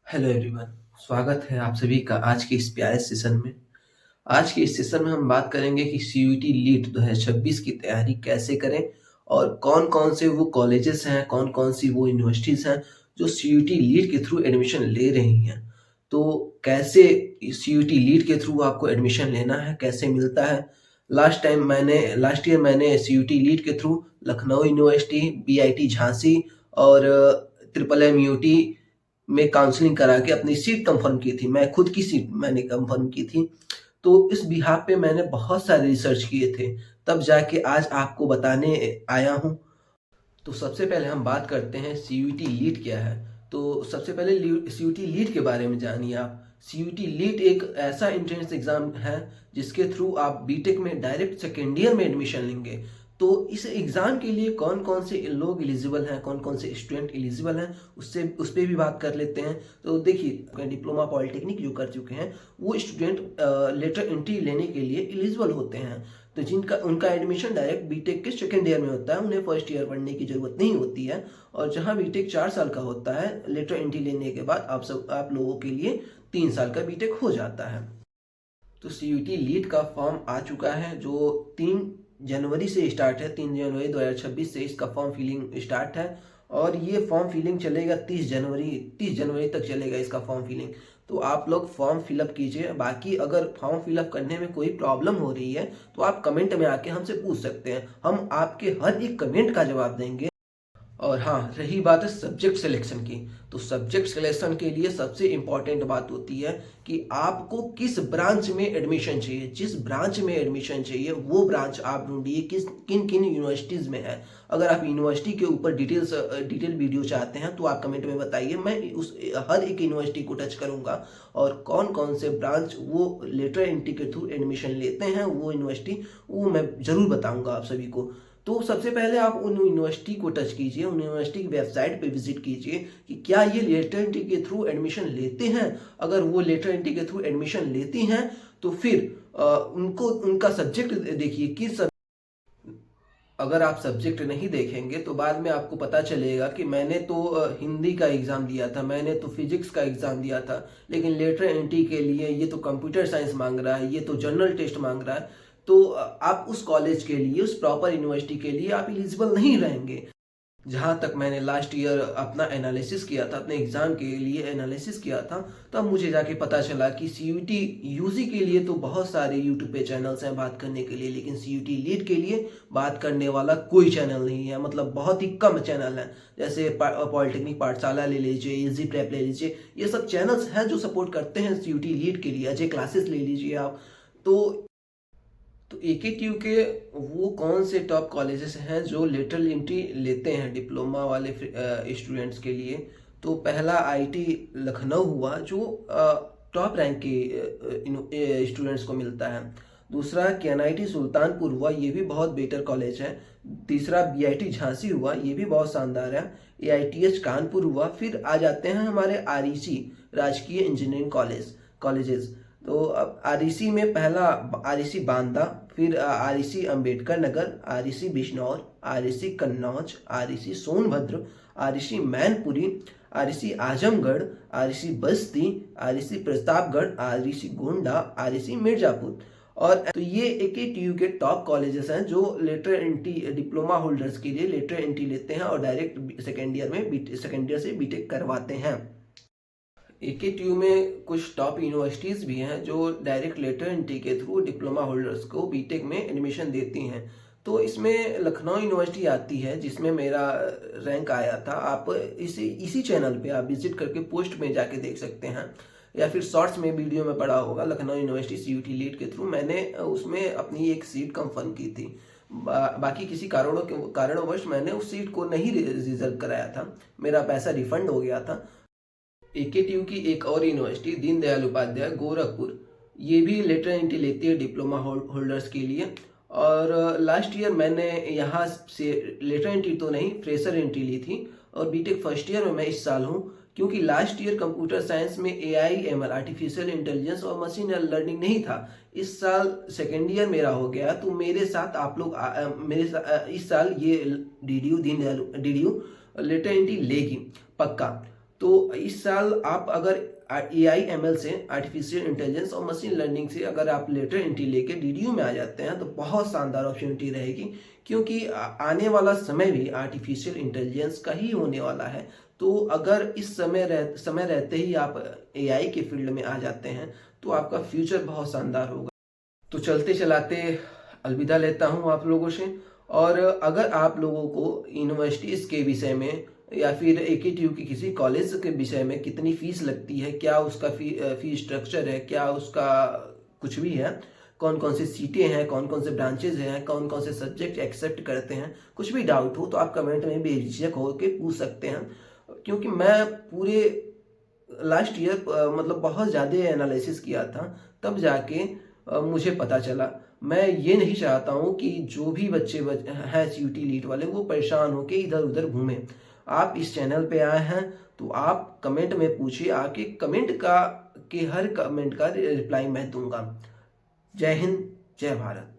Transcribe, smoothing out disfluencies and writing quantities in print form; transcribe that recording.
Hello everyone. स्वागत है आप सभी का आज के इस प्यारे सेशन में। आज के इस सेशन में हम बात करेंगे कि सीयूईटी लीट 2026 की तैयारी कैसे करें और कौन-कौन से वो कॉलेजेस हैं, कौन-कौन सी वो यूनिवर्सिटीज़ हैं जो सीयूईटी लीट के थ्रू एडमिशन ले रही हैं। तो कैसे सीयूईटी लीट के थ्रू आपको एडमिशन लेना है, कैसे मिलता है? लास्ट ईयर मैंने सीयूईटी लीट के through Lucknow university, BIT Jhansi और ट्रिपल एमयूटी में काउंसलिंग करा के अपनी सीट कंफर्म की थी। मैं खुद की सीट मैंने कंफर्म की थी। तो इस बिहाफ़ पे मैंने बहुत सारे रिसर्च किए थे, तब जाके आज आपको बताने आया हूँ। तो सबसे पहले हम बात करते हैं सीयूईटी लीट क्या है। तो सबसे पहले सीयूईटी लीट के बारे में जानिए आप। सीयूईटी लीट एक ऐसा एंट्रेंस एग्ज़ाम है जिसके थ्रू आप बीटेक में डायरेक्ट सेकेंड ईयर में एडमिशन लेंगे। तो इस एग्ज़ाम के लिए कौन-कौन से लोग एलिजिबल हैं, कौन-कौन से स्टूडेंट एलिजिबल हैं, उस पे भी बात कर लेते हैं। तो देखिए, डिप्लोमा पॉलिटेक्निक जो कर चुके हैं वो स्टूडेंट लेटर एंट्री लेने के लिए एलिजिबल होते हैं। तो जिनका उनका एडमिशन डायरेक्ट बीटेक के सेकेंड ईयर में होता है, उन्हें फर्स्ट ईयर पढ़ने की ज़रूरत नहीं होती है। और जहाँ बीटेक 4 साल का होता है, लेटर एंट्री लेने के बाद आप लोगों के लिए 3 साल का बीटेक हो जाता है। तो सीयूईटी लीट का फॉर्म आ चुका है जो 3 जनवरी से स्टार्ट है। 3 जनवरी 2026 से इसका फॉर्म फिलिंग स्टार्ट है और ये फॉर्म फिलिंग चलेगा 30 जनवरी तक चलेगा इसका फॉर्म फिलिंग। तो आप लोग फॉर्म फिलअप कीजिए। बाकी अगर फॉर्म फिलअप करने में कोई प्रॉब्लम हो रही है तो आप कमेंट में आके हमसे पूछ सकते हैं। हम आपके हर एक कमेंट का जवाब देंगे। और हाँ, रही बात है सब्जेक्ट सिलेक्शन की, तो सब्जेक्ट सिलेक्शन के लिए सबसे इम्पॉर्टेंट बात होती है कि आपको किस ब्रांच में एडमिशन चाहिए। जिस ब्रांच में एडमिशन चाहिए वो ब्रांच आप ढूंढिए किन किन यूनिवर्सिटीज़ में है। अगर आप यूनिवर्सिटी के ऊपर डिटेल वीडियो चाहते हैं तो आप कमेंट में बताइए, मैं उस हर एक यूनिवर्सिटी को टच करूँगा और कौन कौन से ब्रांच वो लेटर एंट्री के थ्रू एडमिशन लेते हैं वो यूनिवर्सिटी, वो मैं ज़रूर बताऊँगा आप सभी को। तो सबसे पहले आप उन यूनिवर्सिटी को टच कीजिए, उन यूनिवर्सिटी की वेबसाइट पे विजिट कीजिए कि क्या ये लेटर एंट्री के थ्रू एडमिशन लेते हैं। अगर वो लेटर एंट्री के थ्रू एडमिशन लेती हैं तो फिर उनको उनका सब्जेक्ट देखिए किस। अगर आप सब्जेक्ट नहीं देखेंगे तो बाद में आपको पता चलेगा कि मैंने तो हिंदी का एग्ज़ाम दिया था, मैंने तो फिजिक्स का एग्ज़ाम दिया था, लेकिन लेटर एंट्री के लिए ये तो कंप्यूटर साइंस मांग रहा है, ये तो जनरल टेस्ट मांग रहा है। तो आप उस कॉलेज के लिए, उस प्रॉपर यूनिवर्सिटी के लिए आप एलिजिबल नहीं रहेंगे। जहाँ तक मैंने लास्ट ईयर अपना एनालिसिस किया था, अपने एग्ज़ाम के लिए एनालिसिस किया था, तब मुझे जाके पता चला कि सीयूईटी यूजी के लिए तो बहुत सारे यूट्यूब पे चैनल्स हैं बात करने के लिए, लेकिन सीयूईटी लीट के लिए बात करने वाला कोई चैनल नहीं है। मतलब बहुत ही कम चैनल हैं। जैसे पॉलिटेक्निक पाठशाला ले लीजिए, इजी प्रेप ले लीजिए, ये सब चैनल्स हैं जो सपोर्ट करते हैं सीयूईटी लीट के लिए। अजय क्लासेस ले लीजिए आप। तो एकेटीयू के वो कौन से टॉप कॉलेजेस हैं जो लेटरल एंट्री लेते हैं डिप्लोमा वाले स्टूडेंट्स के लिए। तो पहला आईटी लखनऊ हुआ जो टॉप रैंक के स्टूडेंट्स को मिलता है। दूसरा केएनआईटी सुल्तानपुर हुआ, ये भी बहुत बेटर कॉलेज है। तीसरा बीआईटी झांसी हुआ, ये भी बहुत शानदार है। एआईटीएच कानपुर हुआ। फिर आ जाते हैं हमारे आरईसी राजकीय इंजीनियरिंग कॉलेजेस। तो अब आरईसी में पहला आरईसी बांदा, फिर REC Ambedkar Nagar, REC Bijnor, REC Kannauj, REC Sonbhadra, REC Mainpuri, REC Azamgarh, REC Basti, REC Pratapgarh, REC Gonda, REC Mirzapur. और तो ये एकेटीयू के टॉप कॉलेजेस हैं जो लेटर एंट्री डिप्लोमा होल्डर्स के लिए लेटर एंट्री लेते हैं और डायरेक्ट सेकेंड ईयर से बीटेक करवाते हैं। एकेटीयू में कुछ टॉप यूनिवर्सिटीज़ भी हैं जो डायरेक्ट लेटर एंट्री के थ्रू डिप्लोमा होल्डर्स को बीटेक में एडमिशन देती हैं। तो इसमें लखनऊ यूनिवर्सिटी आती है जिसमें मेरा रैंक आया था। आप इसी चैनल पे आप विजिट करके पोस्ट में जाके देख सकते हैं या फिर शॉर्ट्स में वीडियो में पड़ा होगा। लखनऊ यूनिवर्सिटी सीयूईटी लीट के थ्रू मैंने उसमें अपनी एक सीट कंफर्म की थी। बाकी किसी कारणोंवश मैंने उस सीट को नहीं रिजर्व कराया था, मेरा पैसा रिफंड हो गया था। एकेटीयू की एक और यूनिवर्सिटी दीनदयाल उपाध्याय गोरखपुर, ये भी लेटर एंट्री लेती है डिप्लोमा होल्डर्स के लिए। और लास्ट ईयर मैंने यहाँ से लेटर एंट्री तो नहीं, फ्रेशर एंट्री ली थी और बीटेक फर्स्ट ईयर में मैं इस साल हूँ। क्योंकि लास्ट ईयर कंप्यूटर साइंस में एआई एमएल आर्टिफिशियल इंटेलिजेंस और मशीन लर्निंग नहीं था। इस साल सेकेंड ईयर मेरा हो गया, तो मेरे साथ आप लोग इस साल ये डीडीयू लेटर एंट्री लेगी पक्का। तो इस साल आप अगर AI/ML से, आर्टिफिशियल इंटेलिजेंस और मशीन लर्निंग से अगर आप लेटर एंट्री लेके DDU में आ जाते हैं तो बहुत शानदार अपॉर्चुनिटी रहेगी, क्योंकि आने वाला समय भी आर्टिफिशियल इंटेलिजेंस का ही होने वाला है। तो अगर इस समय रहते ही आप AI के फील्ड में आ जाते हैं तो आपका फ्यूचर बहुत शानदार होगा। तो चलते चलाते अलविदा लेता हूँ आप लोगों से। और अगर आप लोगों को यूनिवर्सिटीज़ के विषय में या फिर AKTU के किसी कॉलेज के विषय में कितनी फीस लगती है, क्या उसका फी स्ट्रक्चर है, क्या उसका कुछ भी है, कौन कौन सी सीटें हैं, कौन कौन से ब्रांचेज हैं, कौन कौन से सब्जेक्ट एक्सेप्ट करते हैं, कुछ भी डाउट हो तो आप कमेंट में बेझिझक होकर पूछ सकते हैं। क्योंकि मैं पूरे लास्ट ईयर मतलब बहुत ज़्यादा एनालिसिस किया था, तब जाके मुझे पता चला। मैं ये नहीं चाहता हूँ कि जो भी बच्चे हैं CUT लीट वाले वो परेशान होकर इधर उधर घूमें। आप इस चैनल पे आए हैं तो आप कमेंट में पूछिए, आपके कमेंट का, के हर कमेंट का रिप्लाई मैं दूंगा। जय हिंद, जय भारत।